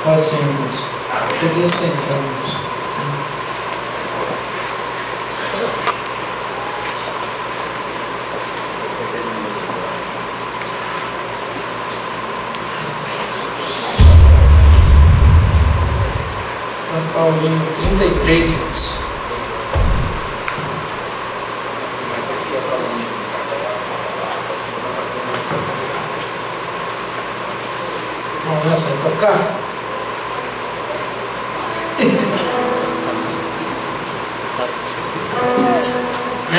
Pode ser, irmãos. Podia ser, irmãos. Paulinho 33, irmãos. Vamos lá, só para cá.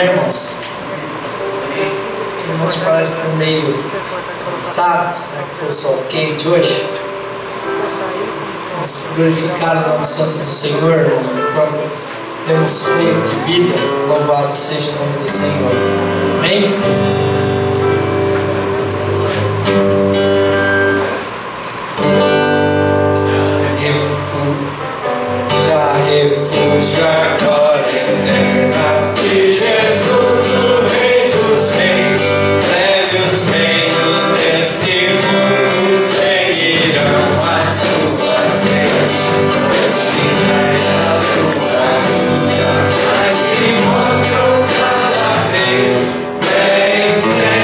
Irmãos, irmãos parece que estão meio cansados. Será que foi só quente hoje? Vamos glorificar o nome santo do Senhor, quando temos meio de vida. Louvado seja o nome do Senhor. Amém? Refúgio, glória eterna de Jesus, o Rei dos Reis. Leve os meios deste mundo, seguirão as suas leis. Sinais da sua vida, mas se mostram cada vez, vencendo,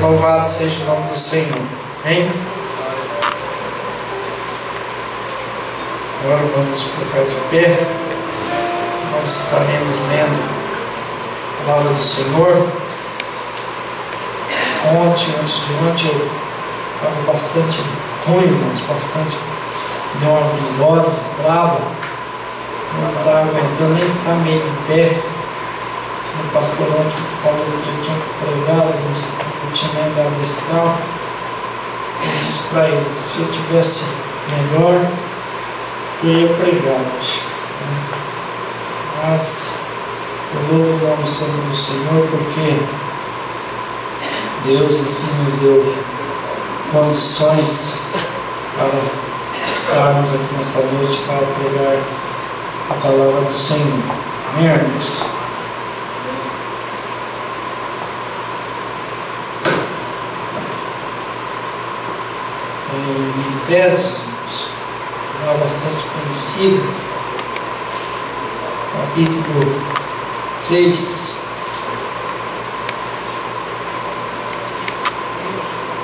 Louvado seja o nome do Senhor. Amém? Agora vamos colocar de pé. nós estaremos lendo a palavra do Senhor. Antes de ontem eu estava bastante ruim, irmãos, bastante, deu uma virose brava, não estava aguentando nem ficar meio em pé. O pastor ontem falou que eu tinha que pregar, eu tinha andado descalço. Eu disse para ele que se eu tivesse melhor, eu ia pregar hoje. Mas eu louvo o nome santo do Senhor, porque Deus assim nos deu condições para estarmos aqui nesta noite para pregar a palavra do Senhor. Amém, irmãos? Em Efésios, já bastante conhecido, capítulo 6.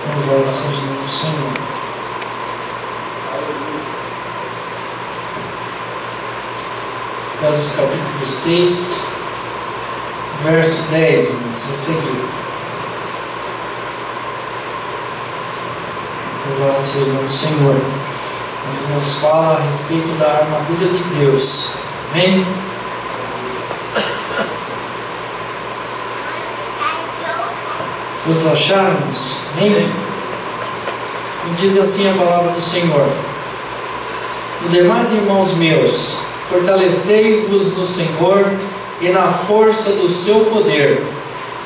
Vamos lá, oração de novo, Senhor. Efésios capítulo 6, verso 10, irmãos, a seguir. Louvado seja o nome do Senhor, onde nos fala a respeito da armadura de Deus. Amém? Todos acharmos? Amém? E diz assim a palavra do Senhor: os demais irmãos meus, fortalecei-vos no Senhor e na força do seu poder,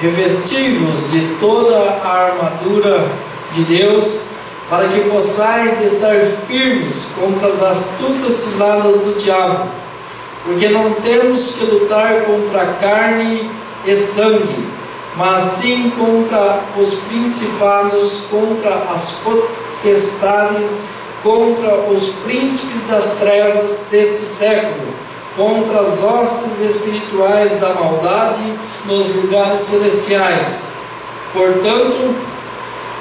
revesti-vos de toda a armadura de Deus, para que possais estar firmes contra as astutas ciladas do diabo, porque não temos que lutar contra carne e sangue, mas sim contra os principados, contra as potestades, contra os príncipes das trevas deste século, contra as hostes espirituais da maldade nos lugares celestiais. Portanto,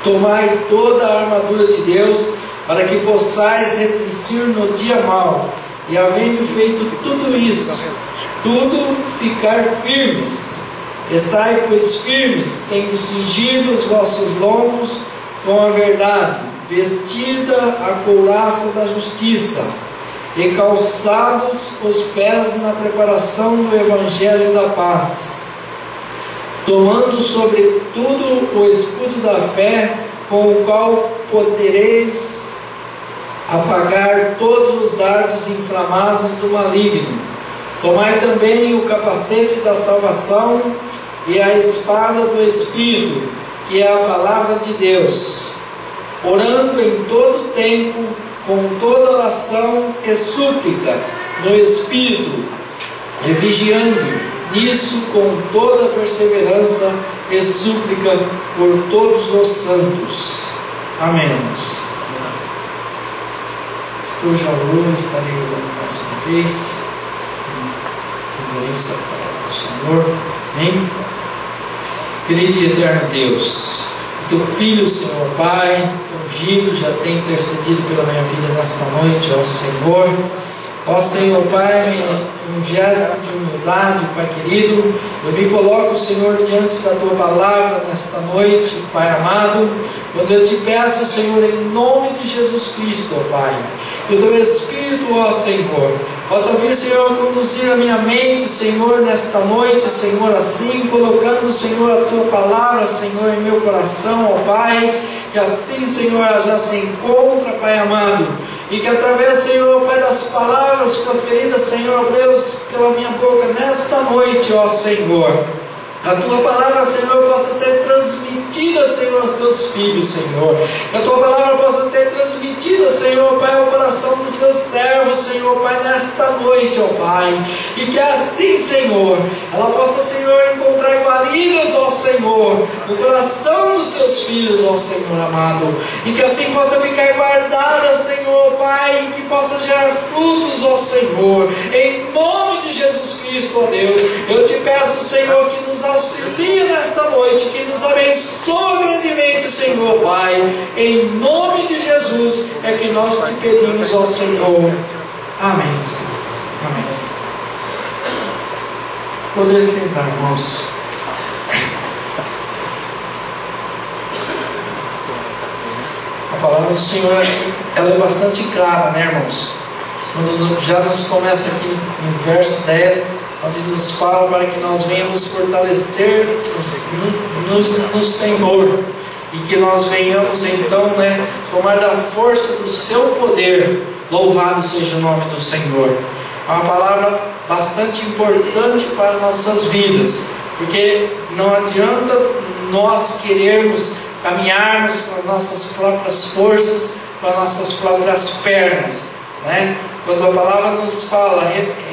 tomai toda a armadura de Deus, para que possais resistir no dia mau, e havendo feito tudo isso, tudo ficar firmes. Estai, pois, firmes, tendo cingido os vossos lombos com a verdade, vestida a couraça da justiça, e calçados os pés na preparação do evangelho da paz, tomando sobretudo o escudo da fé, com o qual podereis apagar todos os dardos inflamados do maligno. Tomai também o capacete da salvação e a espada do Espírito, que é a palavra de Deus, orando em todo tempo, com toda oração e súplica no Espírito, e vigiando nisso com toda perseverança e súplica por todos os santos. Amém. Estou já hoje, estarei orando mais uma vez, em reverência para o Senhor. Amém. Querido e eterno Deus, teu Filho, Senhor Pai, ungido, já tem intercedido pela minha vida nesta noite, ó Senhor. Ó Senhor Pai, um gesto de humildade, Pai querido, eu me coloco, Senhor, diante da Tua palavra nesta noite, Pai amado, quando eu te peço, Senhor, em nome de Jesus Cristo, ó Pai, que o Teu Espírito, ó Senhor, possa vir, Senhor, conduzir a minha mente, Senhor, nesta noite, Senhor, assim, colocando, Senhor, a Tua palavra, Senhor, em meu coração, ó Pai, que assim, Senhor, ela já se encontra, Pai amado, e que através, Senhor, Pai, das palavras proferidas, Senhor Deus, pela minha boca nesta noite, ó Senhor, a Tua palavra, Senhor, possa ser transmitida, Senhor, aos Teus filhos, Senhor. Que a Tua palavra possa ser transmitida, Senhor, Pai, ao coração dos Teus servos, Senhor, Pai, nesta noite, ó Pai. E que assim, Senhor, ela possa, Senhor, encontrar guaridas, ó Senhor, no coração dos Teus filhos, ó Senhor amado. E que assim possa ficar guardada, Senhor, Pai, e que possa gerar frutos, ó Senhor. Em nome de Jesus Cristo, ó Deus, eu te peço, Senhor, que nos auxilie nesta noite, que nos abençoe grandemente, Senhor Pai, em nome de Jesus é que nós te pedimos ao Senhor. Amém, Senhor. Amém. Poder sentar, irmãos. A palavra do Senhor aqui, ela é bastante clara, né, irmãos? Quando já nos começa aqui no verso 10, onde nos fala para que nós venhamos fortalecer no Senhor, e que nós venhamos então, né, tomar da força do seu poder. Louvado seja o nome do Senhor. É uma palavra bastante importante para nossas vidas, porque não adianta nós querermos caminharmos com as nossas próprias forças, com as nossas próprias pernas, né? Quando a palavra nos fala,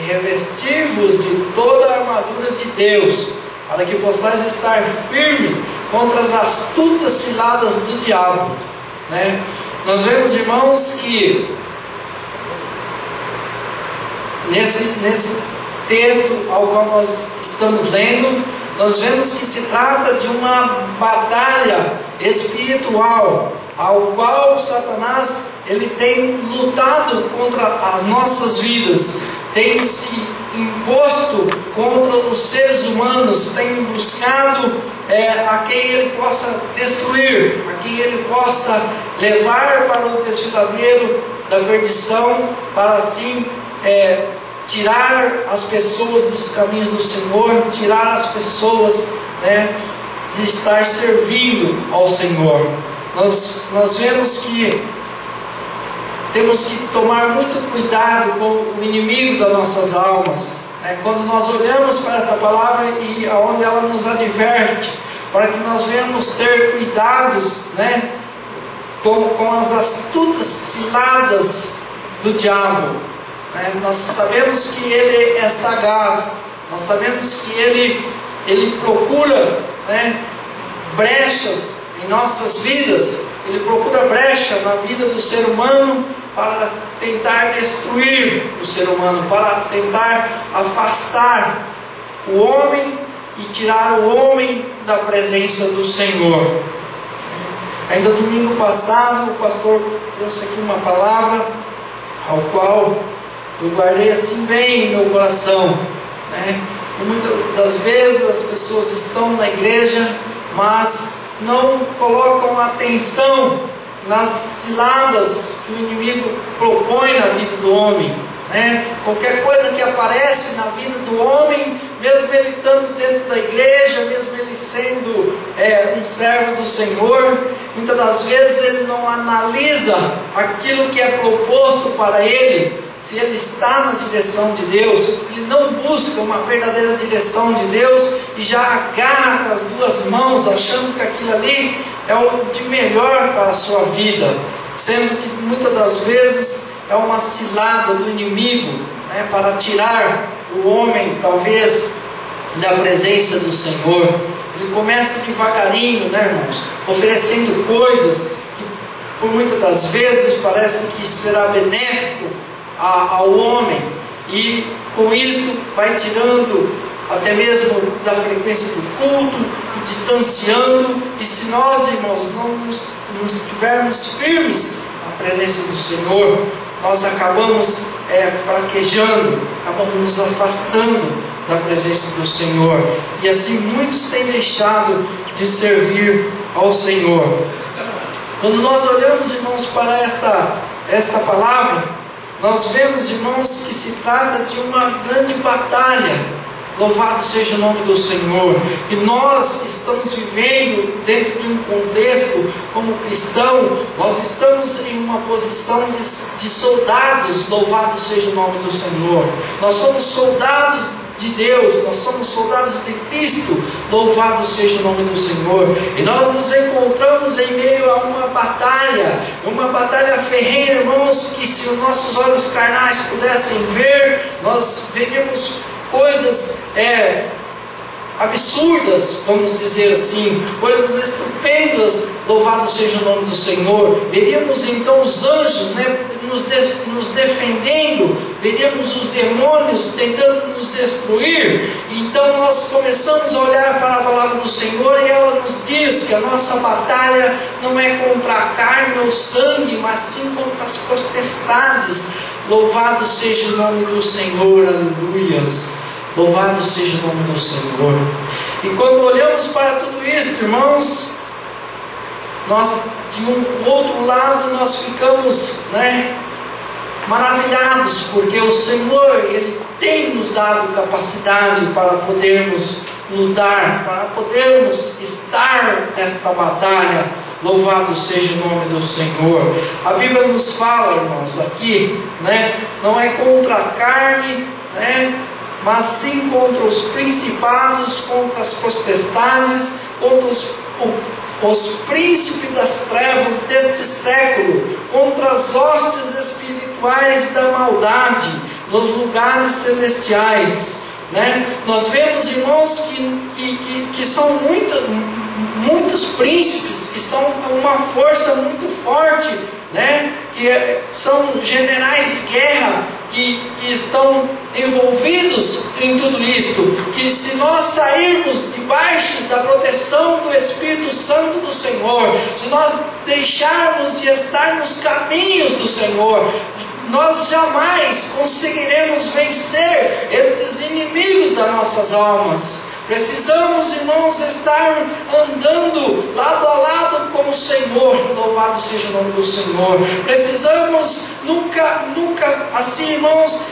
revestivos de toda a armadura de Deus, para que possais estar firmes contra as astutas ciladas do diabo, né? Nós vemos, irmãos, que nesse texto ao qual nós estamos lendo, nós vemos que se trata de uma batalha espiritual, ao qual Satanás ele tem lutado contra as nossas vidas, tem se imposto contra os seres humanos, tem buscado a quem ele possa destruir, a quem ele possa levar para o desfiladeiro da perdição, para assim tirar as pessoas dos caminhos do Senhor, tirar as pessoas, né, de estar servindo ao Senhor. Nós vemos que temos que tomar muito cuidado com o inimigo das nossas almas, né? Quando nós olhamos para esta palavra e aonde ela nos adverte, para que nós venhamos ter cuidados, né, com as astutas ciladas do diabo, né? Nós sabemos que ele é sagaz, nós sabemos que ele procura, né, brechas em nossas vidas, ele procura brecha na vida do ser humano para tentar destruir o ser humano, para tentar afastar o homem e tirar o homem da presença do Senhor. Ainda domingo passado o pastor trouxe aqui uma palavra ao qual eu guardei assim bem no meu coração, né? Muitas das vezes as pessoas estão na igreja, mas não colocam atenção nas ciladas que o inimigo propõe na vida do homem, né? Qualquer coisa que aparece na vida do homem, mesmo ele estando dentro da igreja, mesmo ele sendo um servo do Senhor, muitas das vezes ele não analisa aquilo que é proposto para ele. Se ele está na direção de Deus, ele não busca uma verdadeira direção de Deus e já agarra com as duas mãos, achando que aquilo ali é o de melhor para a sua vida, sendo que muitas das vezes é uma cilada do inimigo, né, para tirar o homem, talvez, da presença do Senhor. Ele começa devagarinho, né, irmãos, oferecendo coisas que por muitas das vezes parece que será benéfico ao homem, e com isso vai tirando até mesmo da frequência do culto, e distanciando. E se nós, irmãos, não nos estivermos firmes na presença do Senhor, nós acabamos fraquejando, acabamos nos afastando da presença do Senhor, e assim muitos têm deixado de servir ao Senhor. Quando nós olhamos, irmãos, para esta palavra, nós vemos, irmãos, que se trata de uma grande batalha. Louvado seja o nome do Senhor. E nós estamos vivendo dentro de um contexto, como cristão, nós estamos em uma posição de soldados. Louvado seja o nome do Senhor. Nós somos soldados de Deus, nós somos soldados de Cristo. Louvado seja o nome do Senhor. E nós nos encontramos em meio a uma batalha ferrenha, irmãos, que se os nossos olhos carnais pudessem ver, nós veríamos coisas absurdas, vamos dizer assim, coisas estupendas. Louvado seja o nome do Senhor. Veríamos então os anjos, né, nos defendendo, veríamos os demônios tentando nos destruir. Então nós começamos a olhar para a palavra do Senhor, e ela nos diz que a nossa batalha não é contra a carne ou sangue, mas sim contra as potestades. Louvado seja o nome do Senhor, aleluias. Louvado seja o nome do Senhor. E quando olhamos para tudo isso, irmãos, nós, de um outro lado, nós ficamos, maravilhados, porque o Senhor, Ele tem nos dado capacidade para podermos lutar, para podermos estar nesta batalha. Louvado seja o nome do Senhor. A Bíblia nos fala, irmãos, aqui, não é contra a carne, mas sim contra os principados, contra as potestades, contra os príncipes das trevas deste século, contra as hostes espirituais da maldade nos lugares celestiais. Nós vemos, irmãos, que são muitos príncipes, que são uma força muito forte, que são generais de guerra, que estão envolvidos em tudo isto, que se nós sairmos debaixo da proteção do Espírito Santo do Senhor, se nós deixarmos de estar nos caminhos do Senhor, nós jamais conseguiremos vencer estes inimigos das nossas almas. Precisamos, irmãos, estar andando lado a lado com o Senhor. Louvado seja o nome do Senhor. Precisamos nunca assim, irmãos,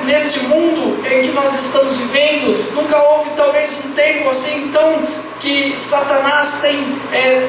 neste mundo em que nós estamos vivendo, nunca houve talvez um tempo assim tão que Satanás tem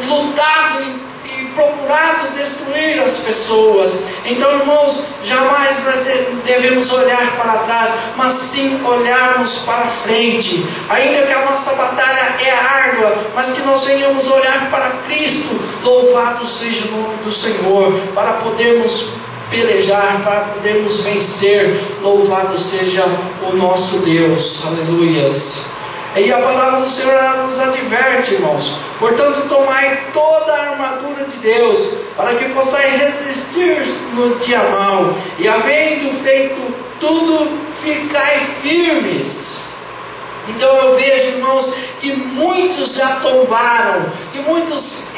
lutado e procurado destruir as pessoas. Então, irmãos, jamais nós devemos olhar para trás, mas sim olharmos para frente. Ainda que a nossa batalha é árdua, mas que nós venhamos olhar para Cristo. Louvado seja o nome do Senhor, para podermos pelejar, para podermos vencer. Louvado seja o nosso Deus. Aleluias. E a palavra do Senhor nos adverte, irmãos: portanto, tomai toda a armadura de Deus, para que possais resistir no dia mau, e havendo feito tudo, ficai firmes. Então eu vejo, irmãos, que muitos já tombaram, e muitos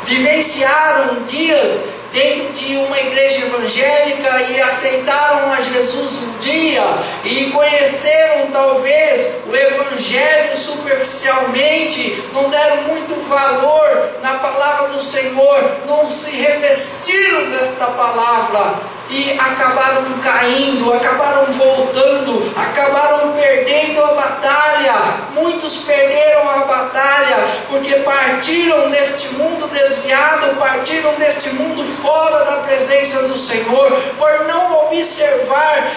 vivenciaram dias dentro de uma igreja evangélica e aceitaram a Jesus um dia e conheceram talvez o evangelho superficialmente, não deram muito valor na palavra do Senhor, não se revestiram desta palavra e acabaram caindo, acabaram voltando, acabaram perdendo a batalha. Muitos perderam a batalha porque partiram deste mundo desviado, partiram deste mundo fora da presença do Senhor, por não observar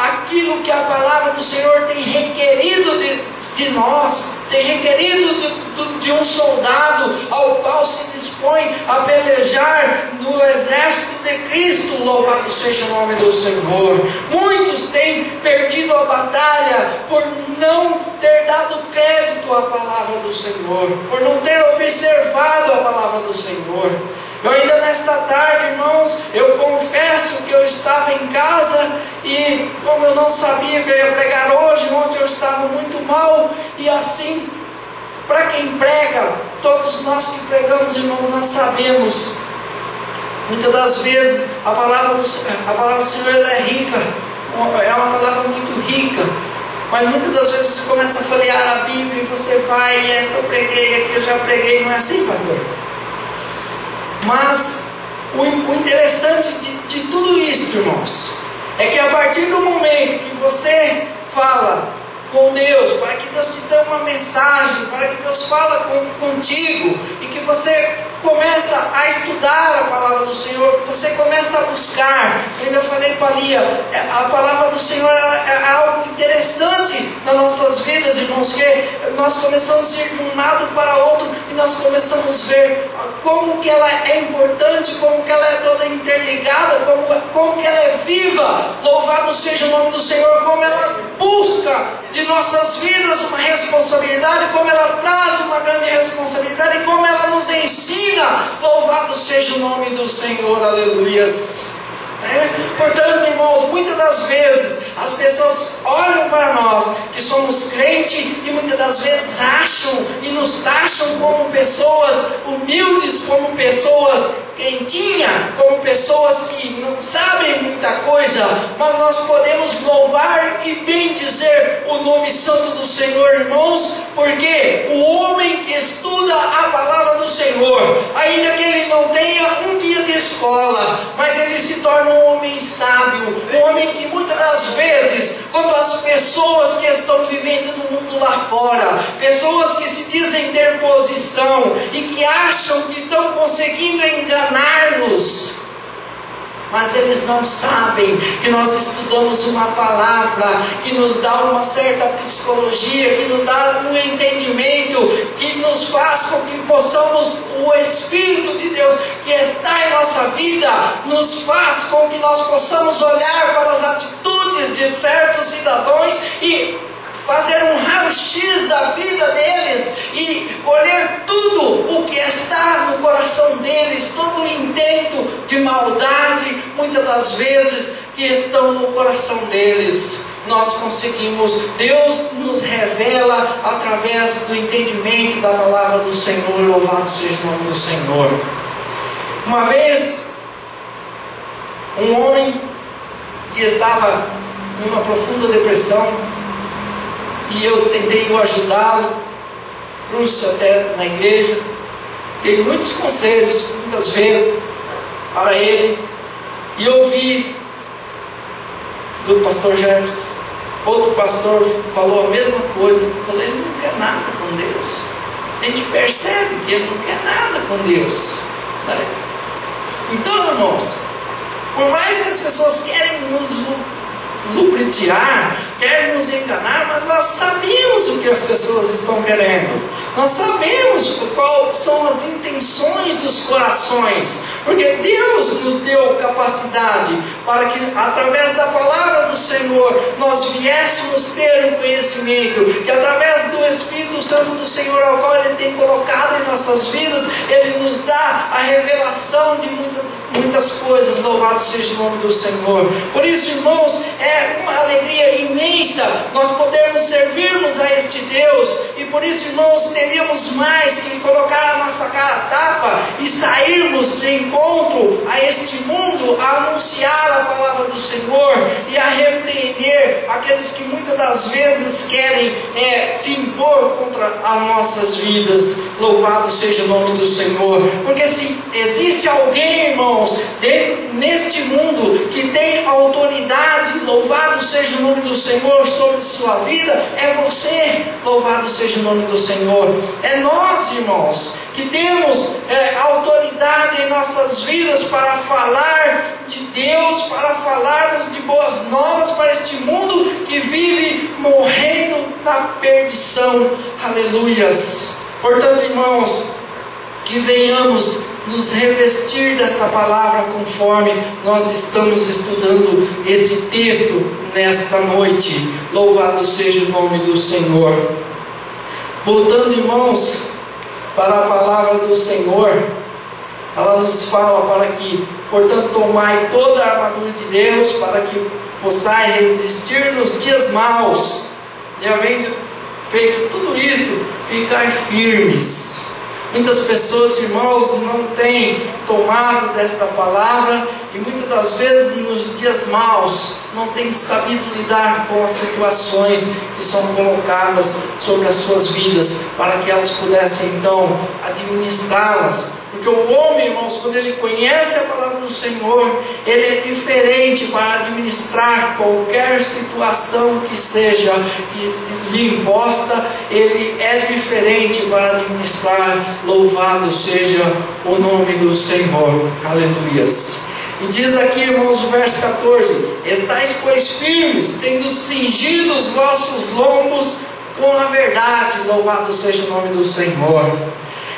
aquilo que a palavra do Senhor tem requerido de nós, tem requerido de um soldado ao qual se dispõe a pelejar no exército de Cristo. Louvado seja o nome do Senhor. Muitos têm perdido a batalha por não ter dado crédito à palavra do Senhor, por não ter observado a palavra do Senhor. Eu ainda nesta tarde, irmãos, eu confesso que eu estava em casa e como eu não sabia que eu ia pregar hoje, ontem eu estava muito mal, e assim, para quem prega, todos nós que pregamos, irmãos, nós sabemos, muitas das vezes a palavra do Senhor ela é rica, é uma palavra muito rica, mas muitas das vezes você começa a folhear a Bíblia e você vai, e essa eu preguei, aqui eu já preguei, não é assim, pastor? Mas o interessante de tudo isso, irmãos, é que a partir do momento que você fala com Deus, para que Deus te dê uma mensagem, para que Deus fala contigo, e que você começa a estudar a palavra do Senhor, você começa a buscar. Eu ainda falei para a Lia, a palavra do Senhor é algo interessante nas nossas vidas, irmãos, que nós começamos a ir de um lado para outro e nós começamos a ver como que ela é importante, como que ela é toda interligada, como que ela é viva. Louvado seja o nome do Senhor, como ela busca de nossas vidas uma responsabilidade, como ela traz uma grande responsabilidade, e como ela nos ensina. Louvado seja o nome do Senhor, aleluias. Portanto, irmãos, muitas das vezes as pessoas olham para nós que somos crentes e muitas das vezes acham e nos taxam como pessoas humildes, como pessoas quentinha, como pessoas que não sabem muita coisa, mas nós podemos louvar e bendizer o nome santo do Senhor, irmãos, porque o homem que estuda a palavra do Senhor, ainda que ele não tenha um dia de escola, mas ele se torna um homem sábio, um homem que muitas das vezes, quando as pessoas que estão vivendo no mundo lá fora, pessoas que se dizem ter posição e que acham que estão conseguindo enganar-nos, mas eles não sabem que nós estudamos uma palavra que nos dá uma certa psicologia, que nos dá um entendimento, que nos faz com que possamos, o Espírito de Deus que está em nossa vida, nos faz com que nós possamos olhar para as atitudes de certos cidadãos e fazer um raio-x da vida deles e colher tudo o que está no coração deles, todo o intento de maldade, muitas das vezes, que estão no coração deles. Nós conseguimos, Deus nos revela através do entendimento da palavra do Senhor. Louvado seja o nome do Senhor. Uma vez, um homem que estava numa profunda depressão, e eu tentei ajudá-lo, trouxe até na igreja, dei muitos conselhos, muitas vezes, para ele, e ouvi do pastor Jefferson, outro pastor falou a mesma coisa. Eu falei, ele não quer nada com Deus. A gente percebe que ele não quer nada com Deus, né? Então, irmãos, por mais que as pessoas querem nos lubrificar, querem nos enganar, mas nós sabemos o que as pessoas estão querendo, nós sabemos quais são as intenções dos corações, porque Deus nos deu capacidade para que através da palavra do Senhor nós viéssemos ter um conhecimento, que através do Espírito Santo do Senhor, ao qual Ele tem colocado em nossas vidas, Ele nos dá a revelação de muitas coisas. Louvado seja o nome do Senhor. Por isso, irmãos, é uma alegria imensa nós podermos servirmos a este Deus, e por isso, irmãos, teríamos mais que colocar a nossa cara a tapa e sairmos de encontro a este mundo, a anunciar a palavra do Senhor e a repreender aqueles que muitas das vezes querem se impor contra as nossas vidas. Louvado seja o nome do Senhor, porque se existe alguém, irmãos, neste mundo que tem autoridade, louvado seja o nome do Senhor, sobre sua vida, é você. Louvado seja o nome do Senhor. É nós, irmãos, que temos autoridade em nossas vidas para falar de Deus, para falarmos de boas novas para este mundo que vive morrendo na perdição. Aleluias. Portanto, irmãos, que venhamos nos revestir desta palavra conforme nós estamos estudando este texto nesta noite. Louvado seja o nome do Senhor. Voltando, irmãos, para a palavra do Senhor, ela nos fala para que, portanto, tomai toda a armadura de Deus, para que possais resistir nos dias maus, e havendo feito tudo isto, ficar firmes. Muitas pessoas, irmãos, não têm tomado desta palavra e muitas das vezes nos dias maus não têm sabido lidar com as situações que são colocadas sobre as suas vidas, para que elas pudessem então administrá-las. Porque o homem, irmãos, quando ele conhece a palavra do Senhor, ele é diferente para administrar qualquer situação que seja lhe imposta. Ele é diferente para administrar. Louvado seja o nome do Senhor. Aleluias. E diz aqui, irmãos, o verso 14: estais, pois, firmes, tendo cingido os vossos lombos com a verdade. Louvado seja o nome do Senhor.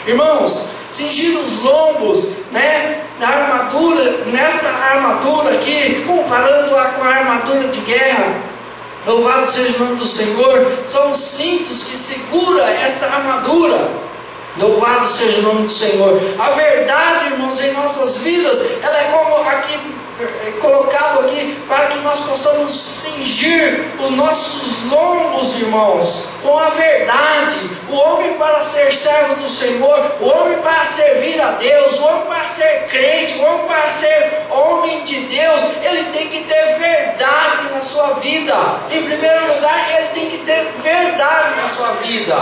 Irmãos, cingir os lombos, da armadura, nesta armadura aqui, comparando-a com a armadura de guerra, louvado seja o nome do Senhor, são os cintos que segura esta armadura. Louvado seja o nome do Senhor. A verdade, irmãos, em nossas vidas, ela é como aqui, colocado aqui, para que nós possamos cingir os nossos lombos, irmãos, com a verdade. o homem para ser servo do Senhor, o homem para servir a Deus, o homem para ser crente, o homem para ser homem de Deus, ele tem que ter verdade na sua vida. Em primeiro lugar, ele tem que ter verdade na sua vida.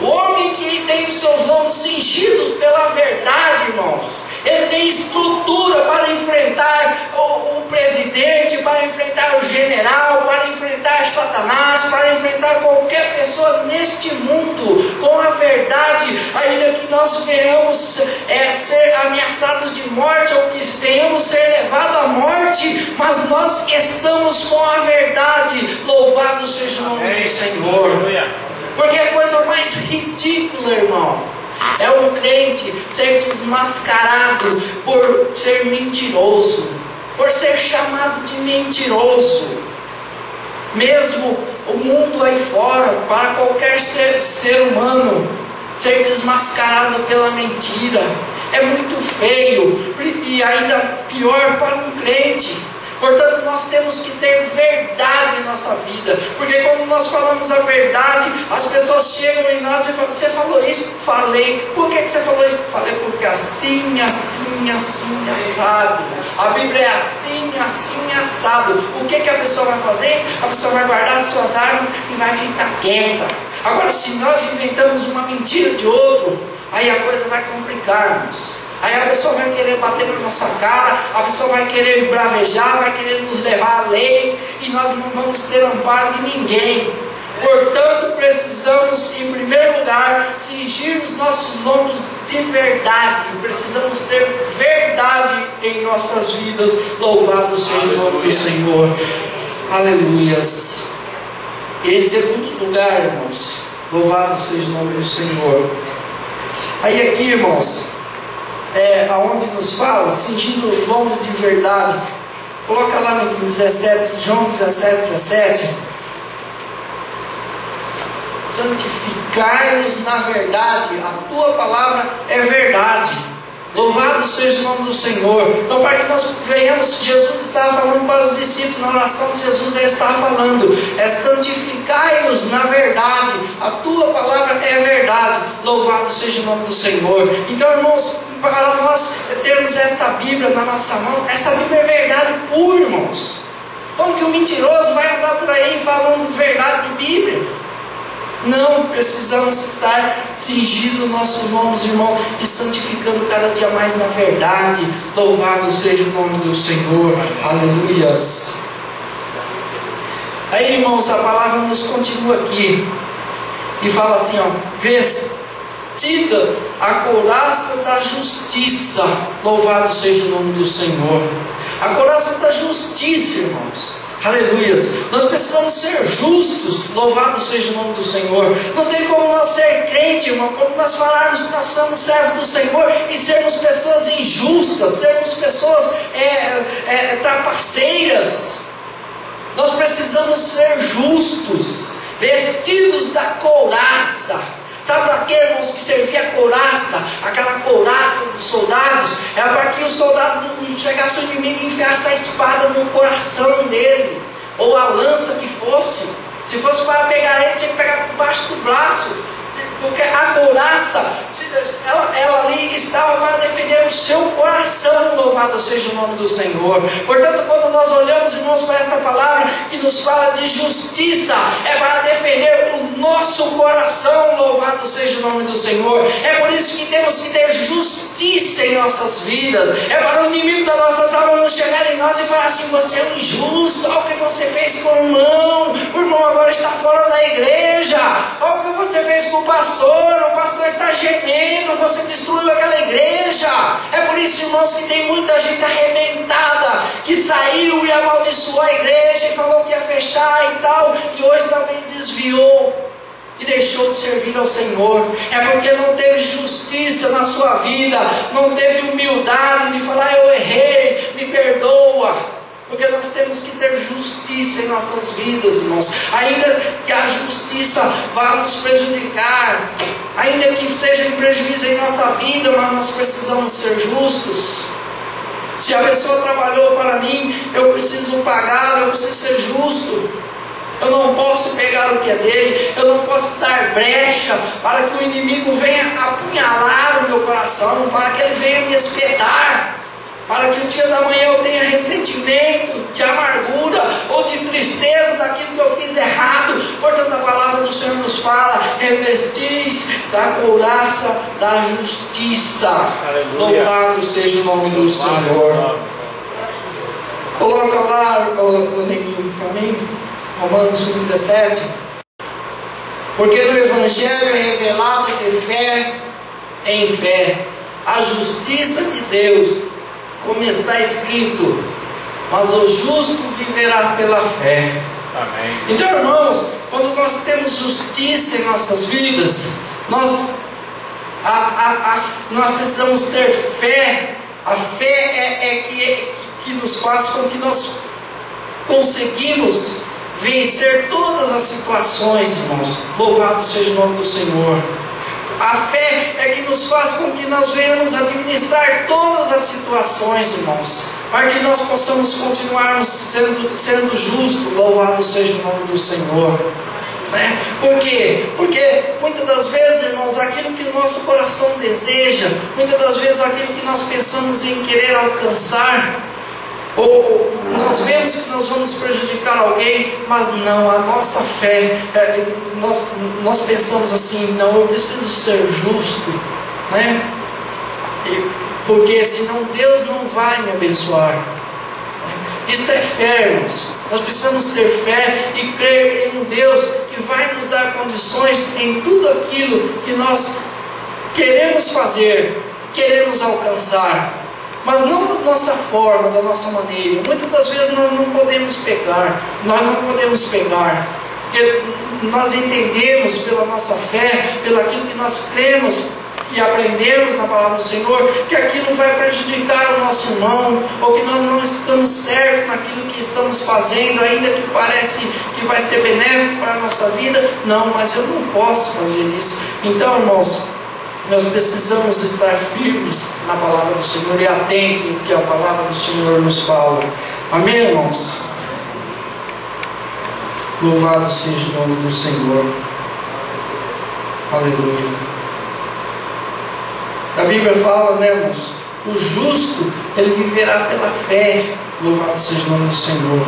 O homem que tem os seus lombos cingidos pela verdade, irmãos, ele tem estrutura para enfrentar o presidente, para enfrentar o general, para enfrentar Satanás, para enfrentar qualquer pessoa neste mundo com a verdade. Ainda que nós venhamos ser ameaçados de morte, ou que venhamos ser levados à morte, mas nós estamos com a verdade. Louvado seja o nome do Senhor. Porque a coisa mais ridícula, irmão, é um crente ser desmascarado por ser mentiroso, por ser chamado de mentiroso. Mesmo o mundo aí fora, para qualquer ser humano, ser desmascarado pela mentira é muito feio, e ainda pior para um crente. Portanto, nós temos que ter verdade em nossa vida, porque quando nós falamos a verdade, as pessoas chegam em nós e falam: você falou isso? Falei. Por que você falou isso? Falei porque assim, assim, assim, assado. A Bíblia é assim, assim, assado. O que a pessoa vai fazer? A pessoa vai guardar as suas armas e vai ficar quieta. Agora, se nós inventamos uma mentira de outro, aí a coisa vai complicar-nos. Aí a pessoa vai querer bater na nossa cara, a pessoa vai querer bravejar, vai querer nos levar à lei, e nós não vamos ter amparo de ninguém. Portanto, precisamos, em primeiro lugar, cingir os nossos lombos de verdade. Precisamos ter verdade em nossas vidas. Louvado seja o nome do Senhor. Aleluias. Em segundo lugar, irmãos, louvado seja o nome do Senhor. Aí aqui, irmãos, aonde nos fala, cingindo os lombos de verdade. Coloca lá no 17, João 17, 17. Santificai-os na verdade, a tua palavra é verdade. Louvado seja o nome do Senhor. Então, para que nós venhamos, Jesus estava falando para os discípulos, na oração de Jesus ele estava falando: santificai-os na verdade, a tua palavra é verdade. Louvado seja o nome do Senhor. Então, irmãos, para nós termos esta Bíblia na nossa mão, essa Bíblia é verdade pura, irmãos. Como que um mentiroso vai andar por aí falando verdade de Bíblia? Não, precisamos estar cingindo nossos lombos, irmãos, e santificando cada dia mais na verdade. Louvado seja o nome do Senhor. Aleluias. Aí, irmãos, a palavra nos continua aqui e fala assim, vestida a couraça da justiça. Louvado seja o nome do Senhor. A couraça da justiça, irmãos. Aleluias. Nós precisamos ser justos. Louvado seja o nome do Senhor. Não tem como nós ser crente, irmão, como nós falarmos que nós somos servos do Senhor e sermos pessoas injustas, sermos pessoas trapaceiras. Nós precisamos ser justos, vestidos da couraça. Sabe para quê, irmãos, que servia a couraça? Aquela couraça dos soldados era para que o soldado não chegasse o inimigo e enfiasse a espada no coração dele, ou a lança que fosse. Se fosse para pegar ele, tinha que pegar por baixo do braço, porque a couraça, ela ali estava para defender o seu coração. Louvado seja o nome do Senhor. Portanto, quando nós olhamos, irmãos, para esta palavra que nos fala de justiça, é para defender o nosso coração. Louvado seja o nome do Senhor. É por isso que temos que ter justiça em nossas vidas. É para o inimigo das nossas almas não chegar em nós e falar assim: você é um injusto, olha o que você fez com o irmão agora está fora da igreja, olha o que você fez com o pastor está gemendo, você destruiu aquela igreja. É por isso, irmãos, que tem muita gente arrebentada, que saiu e amaldiçoou a igreja e falou que ia fechar e tal, e hoje talvez desviou e deixou de servir ao Senhor. É porque não teve justiça na sua vida, não teve humildade de falar: eu errei, me perdoa. Porque nós temos que ter justiça em nossas vidas, irmãos. Ainda que a justiça vá nos prejudicar, ainda que seja um prejuízo em nossa vida, mas nós precisamos ser justos. Se a pessoa trabalhou para mim, eu preciso pagar, eu preciso ser justo. Eu não posso pegar o que é dele. Eu não posso dar brecha para que o inimigo venha apunhalar o meu coração, para que ele venha me espetar, para que o dia da manhã eu tenha ressentimento, de amargura ou de tristeza daquilo que eu fiz errado. Portanto, a palavra do Senhor nos fala: revestis da couraça da justiça. Aleluia. Louvado seja o nome do Senhor. Coloca lá o neguinho para mim, Romanos 1,17. Porque no Evangelho é revelado de fé em fé a justiça de Deus, como está escrito: mas o justo viverá pela fé. Amém. Então, irmãos, quando nós temos justiça em nossas vidas, nós precisamos ter fé. A fé que nos faz com que nós conseguimos vencer todas as situações, irmãos. Louvado seja o nome do Senhor. A fé é que nos faz com que nós venhamos administrar todas as situações, irmãos, para que nós possamos continuarmos sendo justos. Louvado seja o nome do Senhor. Por quê? Porque muitas das vezes, irmãos, aquilo que o nosso coração deseja, muitas das vezes aquilo que nós pensamos em querer alcançar, ou nós vemos que nós vamos prejudicar alguém, mas não, a nossa fé, nós pensamos assim: não, eu preciso ser justo, porque senão Deus não vai me abençoar. Isso é fé, irmãos. Nós precisamos ter fé e crer em um Deus que vai nos dar condições em tudo aquilo que nós queremos fazer, queremos alcançar, mas não da nossa forma, da nossa maneira. Muitas das vezes nós não podemos pegar, porque nós entendemos pela nossa fé, pelo aquilo que nós cremos e aprendemos na palavra do Senhor, que aquilo vai prejudicar o nosso irmão, ou que nós não estamos certos naquilo que estamos fazendo, ainda que parece que vai ser benéfico para a nossa vida. Não, mas eu não posso fazer isso. Então, irmãos, nós precisamos estar firmes na palavra do Senhor e atentos no que a palavra do Senhor nos fala. Amém, irmãos? Louvado seja o nome do Senhor. Aleluia. A Bíblia fala, irmãos, o justo, ele viverá pela fé. Louvado seja o nome do Senhor.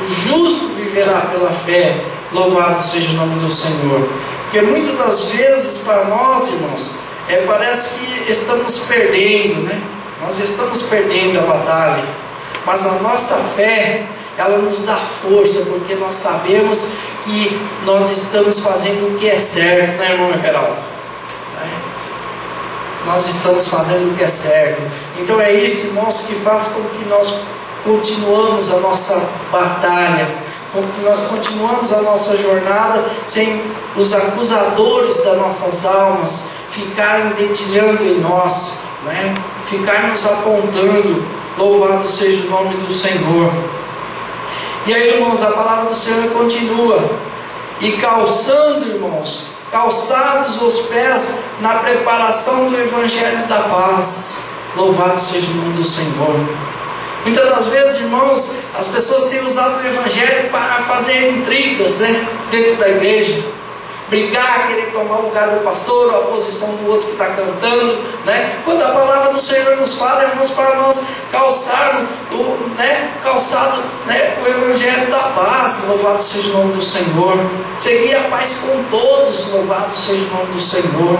O justo viverá pela fé. Louvado seja o nome do Senhor. Porque muitas das vezes para nós, irmãos, parece que estamos perdendo, nós estamos perdendo a batalha. Mas a nossa fé, ela nos dá força, porque nós sabemos que nós estamos fazendo o que é certo, irmão Everaldo? Nós estamos fazendo o que é certo. Então é isso, irmãos, que faz com que nós continuamos a nossa batalha, com que nós continuamos a nossa jornada, sem os acusadores das nossas almas ficarem dedilhando em nós, ficarem nos apontando. Louvado seja o nome do Senhor. E aí, irmãos, a palavra do Senhor continua: e calçando, irmãos, calçados os pés na preparação do Evangelho da paz. Louvado seja o nome do Senhor. Muitas das vezes, irmãos, as pessoas têm usado o Evangelho para fazer intrigas, dentro da igreja, brigar, querer tomar o lugar do pastor, ou a posição do outro que está cantando, quando a palavra do Senhor nos fala, irmãos, para nós calçarmos o Evangelho da paz. Louvado seja o nome do Senhor. Seguir a paz com todos. Louvado seja o nome do Senhor.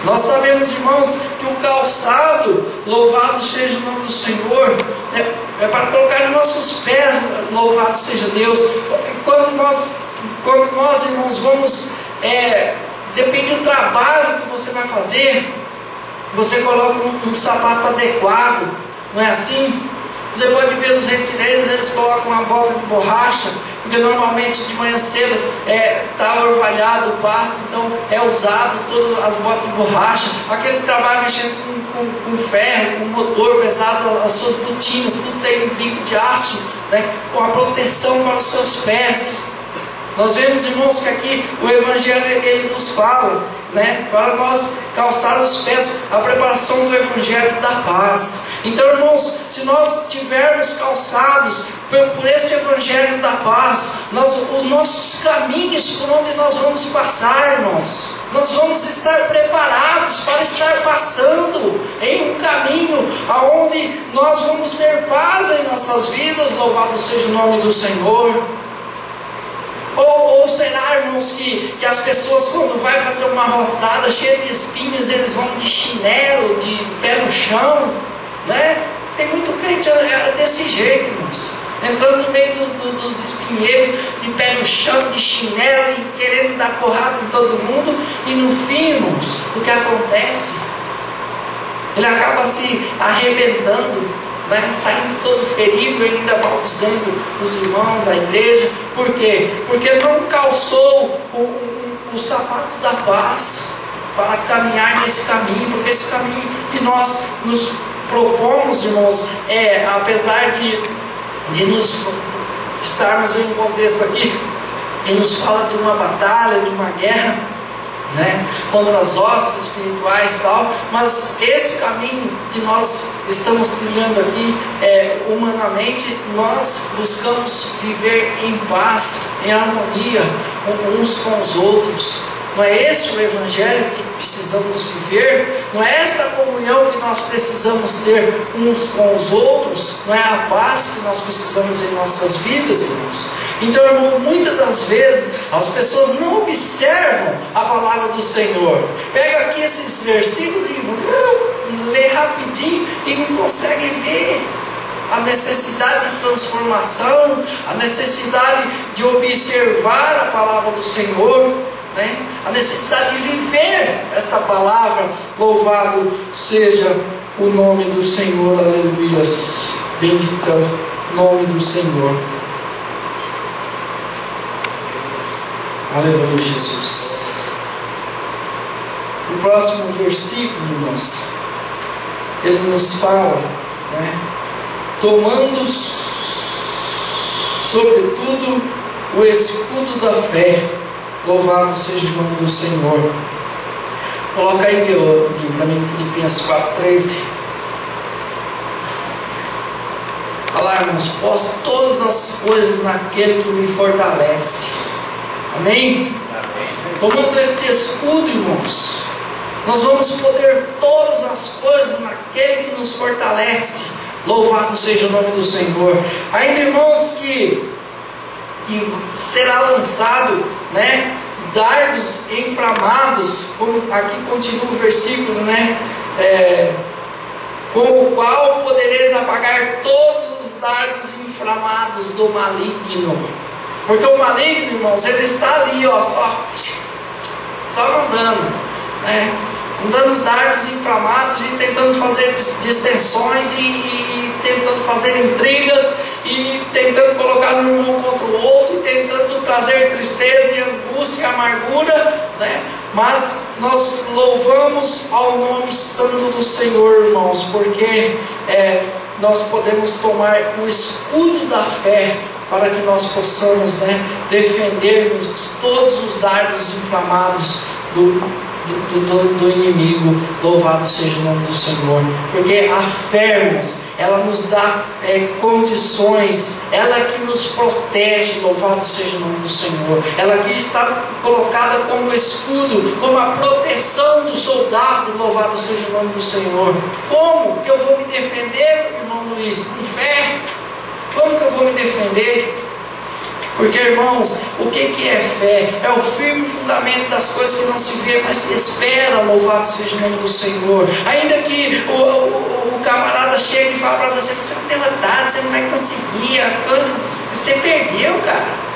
Nós sabemos, irmãos, que o calçado, louvado seja o nome do Senhor, é para colocar em nossos pés. Louvado seja Deus. Porque quando nós, irmãos, vamos, depende do trabalho que você vai fazer, você coloca um sapato adequado, não é assim? Você pode ver os retireiros, eles colocam uma bota de borracha, porque normalmente de manhã cedo está orvalhado o pasto, então é usado todas as botas de borracha. Aquele que trabalha mexendo com ferro, com motor pesado, as suas botinas, tudo tem um bico de aço, com a proteção para os seus pés. Nós vemos, irmãos, que aqui o Evangelho ele nos fala, né, para nós calçar os pés, a preparação do Evangelho da paz. Então, irmãos, se nós tivermos calçados por este Evangelho da paz, os nossos caminhos por onde nós vamos passar, irmãos, nós vamos estar preparados para estar passando em um caminho aonde nós vamos ter paz em nossas vidas. Louvado seja o nome do Senhor. Ou será, irmãos, que as pessoas, quando vai fazer uma roçada cheia de espinhos, eles vão de chinelo, de pé no chão, né? Tem muito crente desse jeito, irmãos, entrando no meio dos espinheiros, de pé no chão, de chinelo, e querendo dar porrada em todo mundo. E no fim, irmãos, o que acontece? Ele acaba se arrebentando, né? Saindo todo ferido, ainda maldizendo os irmãos, a igreja. Por quê? Porque não calçou o sapato da paz para caminhar nesse caminho. Porque esse caminho que nós nos propomos, irmãos, apesar de nos estarmos em um contexto aqui que nos fala de uma batalha, de uma guerra, né, contra as hostes espirituais e tal, mas esse caminho que nós estamos trilhando aqui, humanamente, nós buscamos viver em paz, em harmonia uns com os outros. Não é esse o Evangelho que precisamos viver? Não é esta comunhão que nós precisamos ter uns com os outros? Não é a paz que nós precisamos em nossas vidas, irmãos? Então, irmão, muitas das vezes as pessoas não observam a palavra do Senhor. Pega aqui esses versículos e lê rapidinho e não consegue ver a necessidade de transformação, a necessidade de observar a palavra do Senhor, né? A necessidade de viver esta palavra. Louvado seja o nome do Senhor, aleluias, bendito é o nome do Senhor, aleluia, Jesus. O próximo versículo, irmãos, ele nos fala, né, tomando sobretudo o escudo da fé. Louvado seja o nome do Senhor. Coloca aí para mim Filipenses 4:13. Fala, irmãos, posso todas as coisas naquele que me fortalece. Amém? Tomando este escudo, irmãos, nós vamos poder todas as coisas naquele que nos fortalece. Louvado seja o nome do Senhor. Ainda, irmãos, que será lançado, né, dardos inflamados, como aqui continua o versículo, né, com o qual podereis apagar todos os dardos inflamados do maligno. Porque o maligno, irmãos, ele está ali, ó, só mandando, né, dando dardos inflamados e tentando fazer dissensões e tentando fazer intrigas e tentando colocar um irmão contra o outro, tentando trazer tristeza e angústia e amargura, né? Mas nós louvamos ao nome santo do Senhor, irmãos, porque nós podemos tomar o escudo da fé para que nós possamos, né, defendermos todos os dardos inflamados do inimigo. Louvado seja o nome do Senhor, porque a fé, irmãos, ela nos dá condições, ela que nos protege. Louvado seja o nome do Senhor. Ela que está colocada como escudo, como a proteção do soldado. Louvado seja o nome do Senhor. Como que eu vou me defender, irmão Luiz? Com fé. Como que eu vou me defender? Porque, irmãos, o que é fé? É o firme fundamento das coisas que não se vê, mas se espera. Louvado seja o nome do Senhor. Ainda que o camarada chegue e fale para você: você não tem vontade, você não vai conseguir, você perdeu, cara.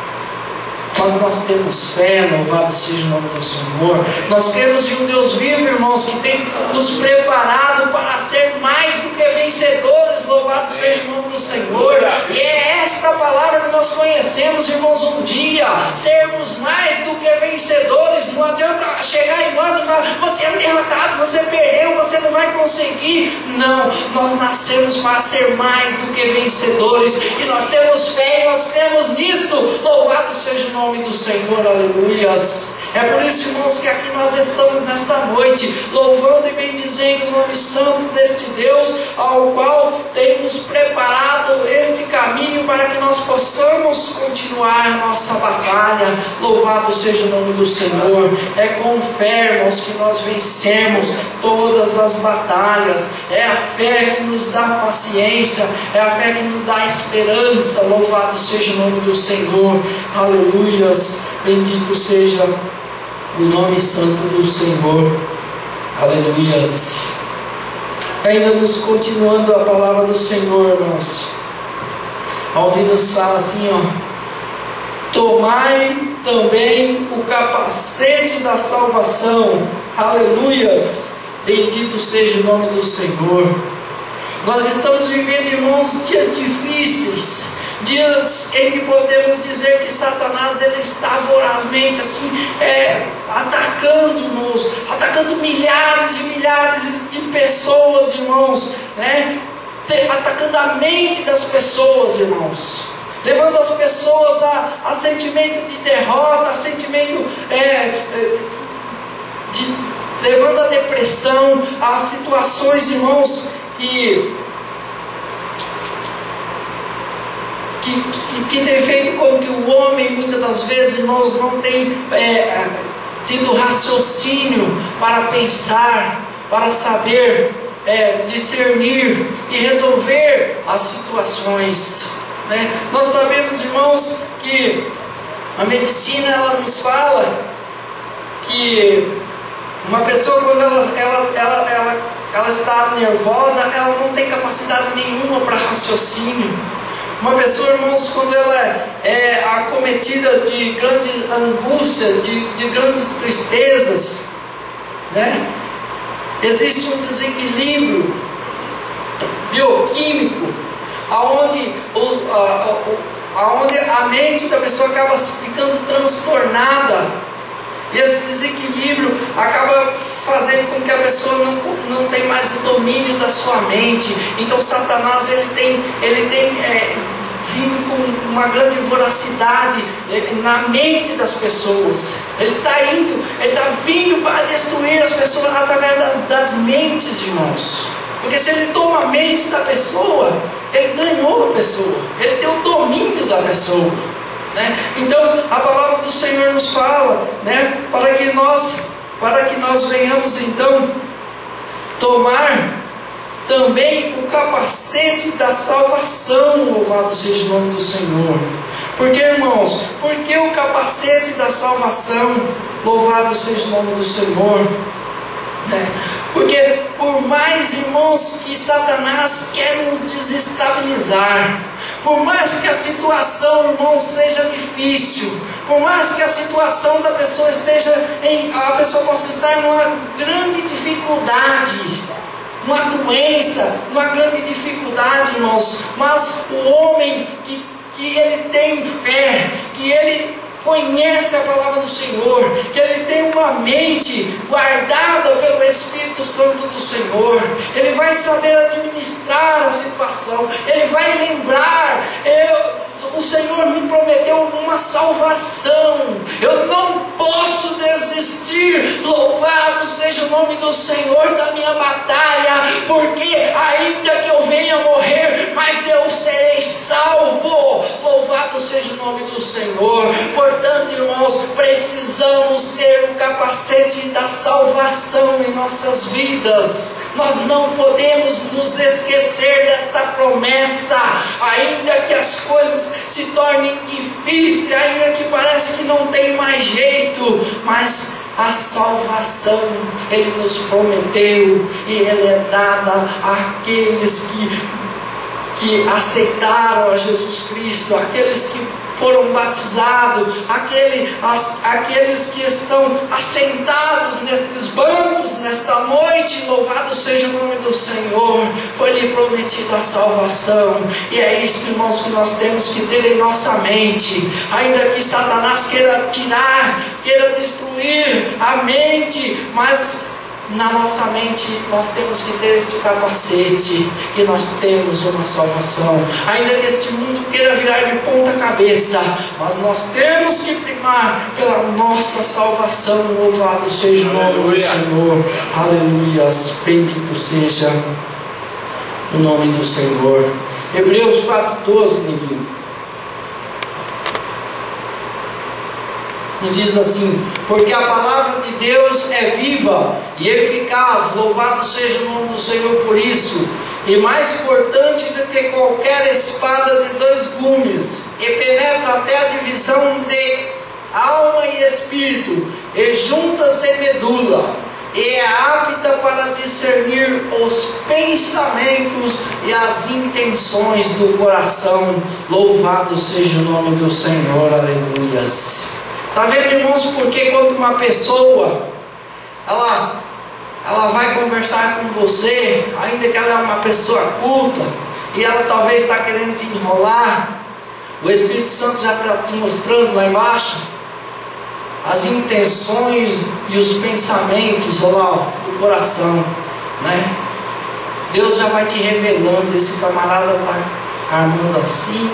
Mas nós temos fé, louvado seja o nome do Senhor. Nós cremos em um Deus vivo, irmãos, que tem nos preparado para ser mais do que vencedores. Louvado seja o nome do Senhor. E é esta palavra que nós conhecemos, irmãos, um dia sermos mais do que vencedores não adianta chegar em nós e falar: você é derrotado, você perdeu, você não vai conseguir. Não, nós nascemos para ser mais do que vencedores, e nós temos fé e nós cremos nisto. Louvado seja o nome do Senhor, aleluias. É por isso, irmãos, que aqui nós estamos nesta noite, louvando e bendizendo o nome santo deste Deus, ao qual tem nos preparado este caminho para que nós possamos continuar a nossa batalha. Louvado seja o nome do Senhor. É com fé, irmãos, que nós vencemos todas as batalhas. É a fé que nos dá paciência, é a fé que nos dá esperança. Louvado seja o nome do Senhor, aleluias. Bendito seja o nome santo do Senhor, aleluias. Ainda nos continuando a palavra do Senhor, irmãos, onde nos fala assim, tomai também o capacete da salvação, aleluias. Bendito seja o nome do Senhor. Nós estamos vivendo, irmãos, dias difíceis, dias em que podemos dizer que Satanás ele está vorazmente assim, atacando-nos, atacando milhares e milhares de pessoas, irmãos, né? Atacando a mente das pessoas, irmãos, levando as pessoas a sentimento de derrota, a sentimento levando a depressão, a situações, irmãos, que tem feito com que o homem, muitas das vezes, irmãos, não tem tido raciocínio para pensar, para saber discernir e resolver as situações, né? Nós sabemos, irmãos, que a medicina ela nos fala que uma pessoa, quando ela está nervosa, ela não tem capacidade nenhuma para raciocínio. Uma pessoa, irmãos, quando ela é acometida de grande angústia, de grandes tristezas, né? Existe um desequilíbrio bioquímico, aonde a mente da pessoa acaba ficando transtornada. E esse desequilíbrio acaba fazendo com que a pessoa não tenha mais o domínio da sua mente. Então Satanás ele tem vindo com uma grande voracidade na mente das pessoas. Ele está vindo para destruir as pessoas através das mentes, irmãos. Porque se ele toma a mente da pessoa, ele ganhou a pessoa, ele tem o domínio da pessoa, né? Então a palavra do Senhor nos fala, né, para que nós venhamos então tomar também o capacete da salvação. Louvado seja o nome do Senhor. Porque, irmãos, porque o capacete da salvação? Louvado seja o nome do Senhor, né? Porque por mais, irmãos, que Satanás quer nos desestabilizar, por mais que a situação, irmãos, seja difícil, por mais que a situação da pessoa a pessoa possa estar em uma grande dificuldade, uma doença, uma grande dificuldade, irmãos, mas o homem que ele tem fé, que ele conhece a palavra do Senhor, que ele tem uma mente guardada pelo Espírito Santo do Senhor, ele vai saber administrar a situação, ele vai lembrar, o Senhor me prometeu uma salvação, eu não posso desistir. Louvado seja o nome do Senhor da minha batalha, porque ainda que eu venha morrer, mas eu serei salvo. Louvado seja o nome do Senhor. Portanto, irmãos, precisamos ter o capacete da salvação em nossas vidas. Nós não podemos nos esquecer desta promessa, ainda que as coisas se tornem difíceis, ainda que parece que não tem mais jeito, mas a salvação Ele nos prometeu, e ela é dada àqueles que aceitaram a Jesus Cristo, aqueles que foram batizados, aqueles que estão assentados nestes bancos nesta noite. Louvado seja o nome do Senhor. Foi-lhe prometido a salvação, e é isso, irmãos, que nós temos que ter em nossa mente. Ainda que Satanás queira tirar, queira destruir a mente, mas na nossa mente nós temos que ter este capacete, que nós temos uma salvação, ainda que este mundo queira virar de ponta cabeça, mas nós temos que primar pela nossa salvação. Louvado seja o nome do Senhor, aleluias, bendito seja o nome do Senhor. Hebreus 4:12, neguinho, nos diz assim: porque a palavra de Deus é viva e eficaz, louvado seja o nome do Senhor por isso, e mais cortante do que qualquer espada de 2 gumes, e penetra até a divisão de alma e espírito, e juntas e medula, e é apta para discernir os pensamentos e as intenções do coração. Louvado seja o nome do Senhor, aleluias. Está vendo, irmãos, porque quando uma pessoa ela vai conversar com você, ainda que ela é uma pessoa culta, e ela talvez está querendo te enrolar, o Espírito Santo já está te mostrando lá embaixo as intenções e os pensamentos, olha lá, do coração, né? Deus já vai te revelando: esse camarada está armando assim.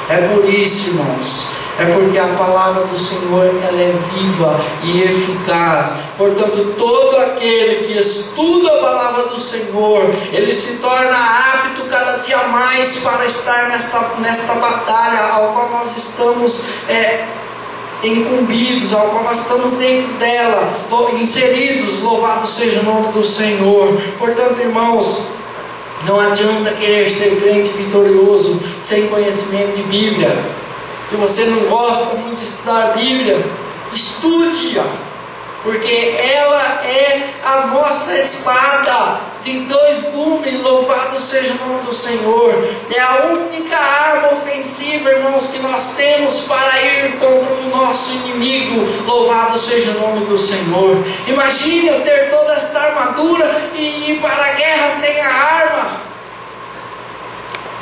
É por isso, irmãos, é porque a palavra do Senhor, ela é viva e eficaz. Portanto, todo aquele que estuda a palavra do Senhor, ele se torna apto cada dia mais para estar nesta batalha ao qual nós estamos incumbidos, ao qual nós estamos dentro dela, inseridos. Louvado seja o nome do Senhor. Portanto, irmãos, não adianta querer ser crente vitorioso sem conhecimento de Bíblia. Se você não gosta muito de estudar a Bíblia, estude-a, porque ela é a nossa espada de 2 gumes. Louvado seja o nome do Senhor. É a única arma ofensiva, irmãos, que nós temos para ir contra o nosso inimigo. Louvado seja o nome do Senhor. Imagine eu ter toda esta armadura e ir para a guerra sem a arma.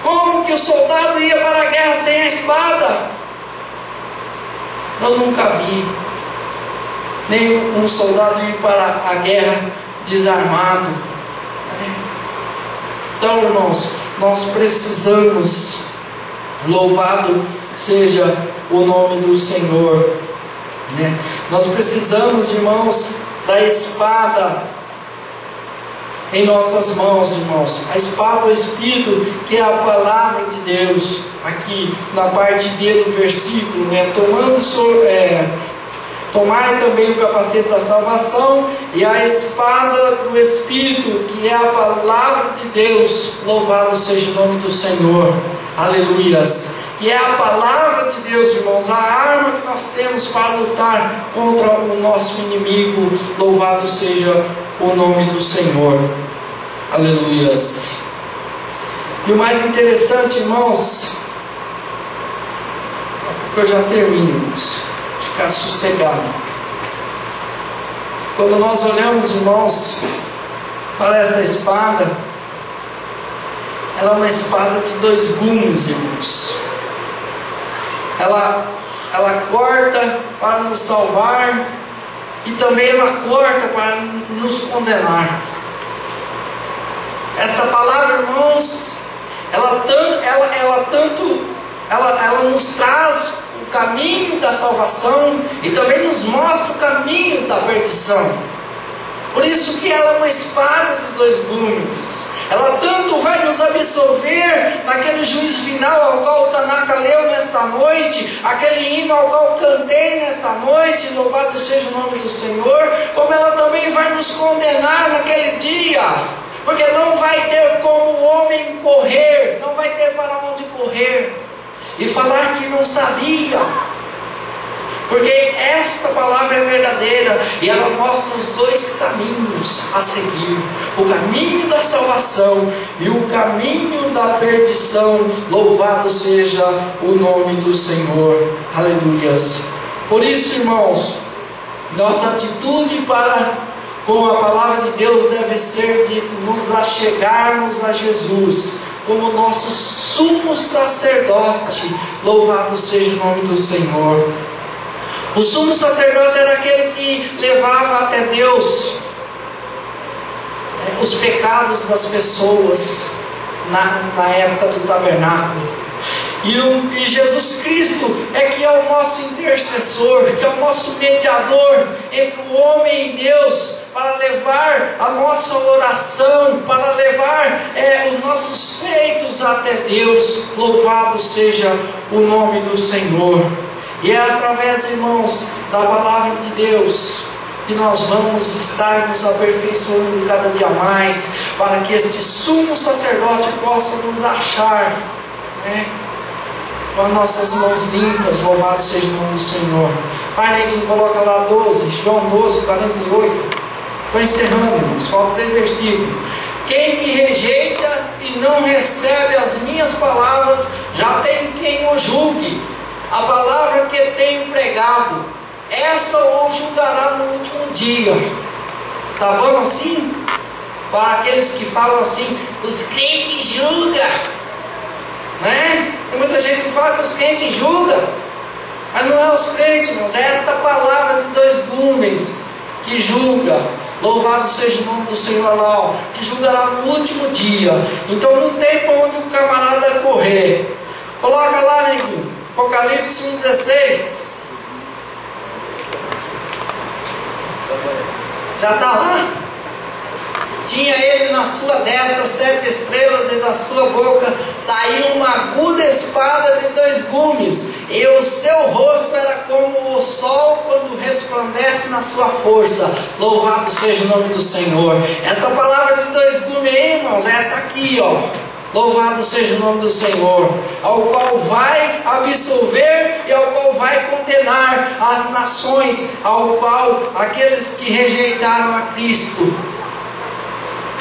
Como que o soldado ia para a guerra sem a espada? Eu nunca vi nenhum soldado ir para a guerra desarmado. Então, irmãos, nós precisamos, louvado seja o nome do Senhor, né? Nós precisamos, irmãos, da espada em nossas mãos, irmãos. A espada do Espírito, que é a palavra de Deus. Aqui na parte D do versículo, né? Tomai também o capacete da salvação e a espada do Espírito, que é a palavra de Deus. Louvado seja o nome do Senhor, aleluias. Que é a palavra de Deus, irmãos, a arma que nós temos para lutar contra o nosso inimigo. Louvado seja o nome do Senhor, aleluias. E o mais interessante, irmãos, porque eu já termino, ficar sossegado. Quando nós olhamos, irmãos, para esta espada, ela é uma espada de 2 gumes, irmãos. Ela corta para nos salvar e também ela corta para nos condenar. Esta palavra, irmãos, ela nos traz o caminho da salvação e também nos mostra o caminho da perdição. Por isso que ela é uma espada de 2 gumes. Ela tanto vai nos absolver naquele juízo final ao qual o Tanaka leu nesta noite, aquele hino ao qual cantei nesta noite, louvado seja o nome do Senhor, como ela também vai nos condenar naquele dia, porque não vai ter como o homem correr, não vai ter para onde correr e falar que não sabia, porque esta palavra é verdadeira e ela mostra os 2 caminhos a seguir: o caminho da salvação e o caminho da perdição. Louvado seja o nome do Senhor, aleluias. Por isso, irmãos, nossa atitude para com a palavra de Deus deve ser de nos achegarmos a Jesus como nosso sumo sacerdote. Louvado seja o nome do Senhor. O sumo sacerdote era aquele que levava até Deus os pecados das pessoas na época do tabernáculo. E Jesus Cristo é que é o nosso intercessor, que é o nosso mediador entre o homem e Deus, para levar a nossa oração, para levar os nossos feitos até Deus. Louvado seja o nome do Senhor. E é através, irmãos, da palavra de Deus que nós vamos estar nos aperfeiçoando cada dia mais, para que este sumo sacerdote possa nos achar, com as nossas mãos limpas. Louvado seja o nome do Senhor. Pai, Neguinho, coloca lá 12, João 12, 48. Estou encerrando, irmãos, falta 3 versículos. Quem me rejeita e não recebe as minhas palavras, já tem quem o julgue. A palavra que tenho pregado, essa o julgará no último dia. Tá bom assim? Para aqueles que falam assim, os crentes julgam, né? Tem muita gente que fala que os crentes julgam, mas não é os crentes, irmãos, é esta palavra de 2 gumes que julga. Louvado seja o nome do Senhor lá, que julgará no último dia. Então não tem para onde o camarada correr. Coloca lá, neguinho, Apocalipse 1,16. Já está lá? Tinha ele na sua destra 7 estrelas, e da sua boca saiu uma aguda espada de 2 gumes, e o seu rosto era como o sol quando resplandece na sua força. Louvado seja o nome do Senhor. Esta palavra de 2 gumes aí, irmãos, é essa aqui, ó. Louvado seja o nome do Senhor, ao qual vai absolver e ao qual vai condenar as nações, ao qual aqueles que rejeitaram a Cristo,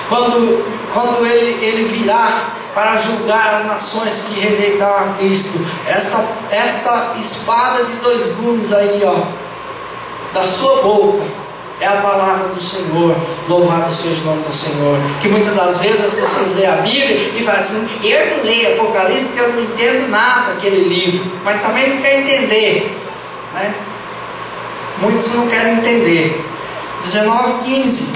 quando ele virá para julgar as nações que rejeitaram a Cristo. Esta espada de 2 gumes aí, ó, da sua boca, é a palavra do Senhor. Louvado seja o nome do Senhor. Que muitas das vezes as pessoas lêem a Bíblia e falam assim: eu não leio Apocalipse porque eu não entendo nada daquele livro. Mas também não quer entender, né? Muitos não querem entender. 19:15.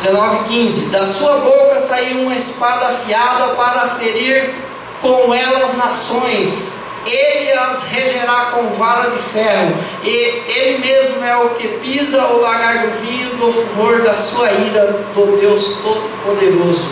19:15. Da sua boca saiu uma espada afiada para ferir com ela as nações. Ele as regerá com vara de ferro, e ele mesmo é o que pisa o lagar do vinho do furor da sua ira, do Deus Todo-Poderoso.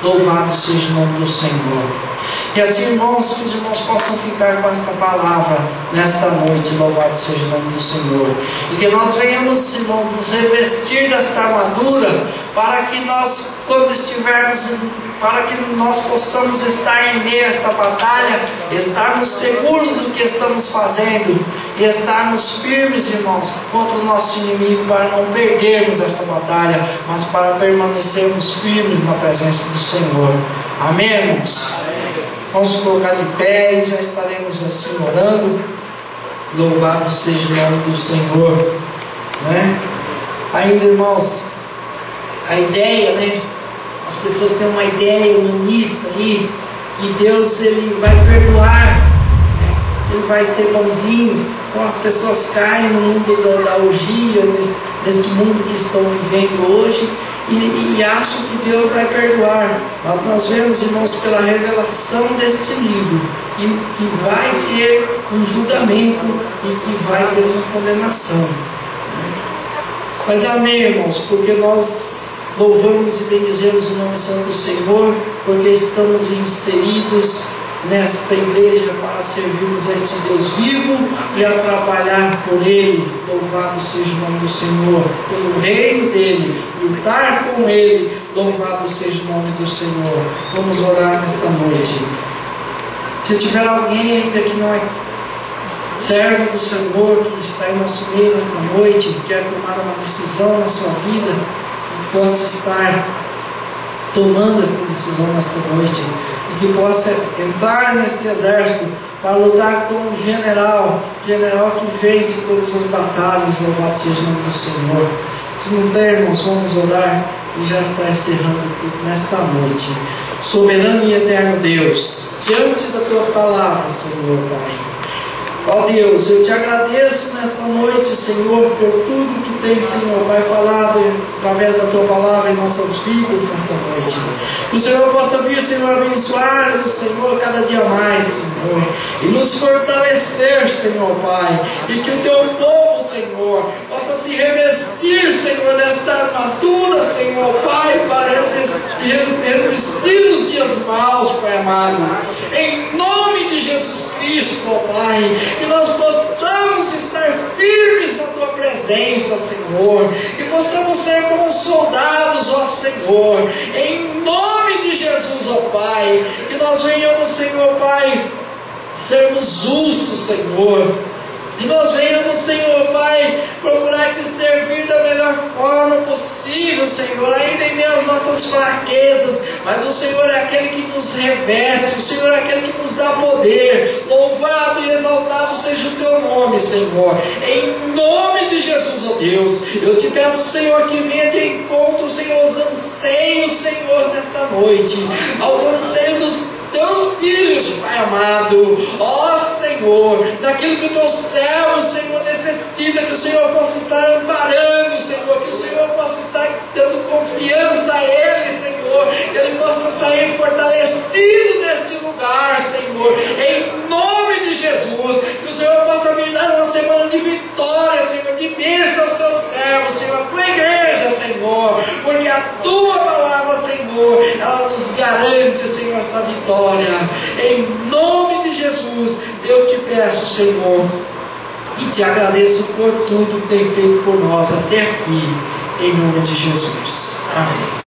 Louvado seja o nome do Senhor. E assim, irmãos, que os irmãos possam ficar com esta palavra nesta noite. Louvado seja o nome do Senhor. E que nós venhamos, irmãos, nos revestir desta armadura, para que nós, quando estivermos, para que nós possamos estar em meio a esta batalha, estarmos seguros do que estamos fazendo e estarmos firmes, irmãos, contra o nosso inimigo, para não perdermos esta batalha, mas para permanecermos firmes na presença do Senhor. Amém, irmãos? Vamos colocar de pé e já estaremos assim orando. Louvado seja o nome do Senhor, né? Ainda, irmãos, a ideia, né? As pessoas têm uma ideia humanista aí, que Deus, ele vai perdoar, né? Ele vai ser bonzinho. Então as pessoas caem no mundo da orgia, neste mundo que estão vivendo hoje, e acham que Deus vai perdoar. Mas nós vemos, irmãos, pela revelação deste livro, que vai ter um julgamento e que vai ter uma condenação. Mas amém, irmãos, porque nós louvamos e bendizemos o nome santo do Senhor, porque estamos inseridos nesta igreja para servirmos a este Deus vivo e a trabalhar por Ele. Louvado seja o nome do Senhor, pelo reino dEle, lutar com Ele. Louvado seja o nome do Senhor. Vamos orar nesta noite. Se tiver alguém ainda que não é servo do Senhor, que está em nosso meio nesta noite, que quer tomar uma decisão na sua vida, que possa estar tomando esta decisão nesta noite, e que possa entrar neste exército para lutar com o general que vence todas as batalhas. Louvado seja o nome do Senhor. Se não tem, irmãos, vamos orar e já estar encerrando nesta noite. Soberano e eterno Deus, diante da tua palavra, Senhor Pai. Ó Deus, eu te agradeço nesta noite, Senhor, por tudo que tem, Senhor Pai, falado através da tua palavra em nossas vidas nesta noite. Que o Senhor possa vir, Senhor, abençoar-nos, Senhor, cada dia mais, Senhor, e nos fortalecer, Senhor Pai, e que o teu povo, Senhor, possa se revestir, Senhor, desta armadura, Senhor Pai, para resistir os dias maus, Pai amado. Em nome de Jesus Cristo, ó Pai, que nós possamos estar firmes na tua presença, Senhor, que possamos ser bons soldados, ó Senhor, em nome de Jesus, ó Pai, que nós venhamos, Senhor Pai, sermos justos, Senhor. E nós venhamos, Senhor Pai, procurar te servir da melhor forma possível, Senhor, ainda em meio às nossas fraquezas, mas o Senhor é aquele que nos reveste, o Senhor é aquele que nos dá poder. Louvado e exaltado seja o teu nome, Senhor, em nome de Jesus, ó Deus. Eu te peço, Senhor, que venha de encontro, Senhor, aos anseios, Senhor, nesta noite, aos anseios dos teus filhos, Pai amado, ó Senhor, daquilo que o teu servo, Senhor, necessita, que o Senhor possa estar amparando, Senhor, que o Senhor possa estar dando confiança a Ele, Senhor, que Ele possa sair fortalecido neste lugar, Senhor, em nome de Jesus, que o Senhor possa me dar uma semana de vitória, Senhor, de bênção aos teus servos, Senhor, a tua igreja, Senhor, porque a tua palavra, Senhor, ela nos garante, Senhor, esta vitória. Em nome de Jesus, eu te peço, Senhor, e te agradeço por tudo que tem feito por nós até aqui, em nome de Jesus. Amém.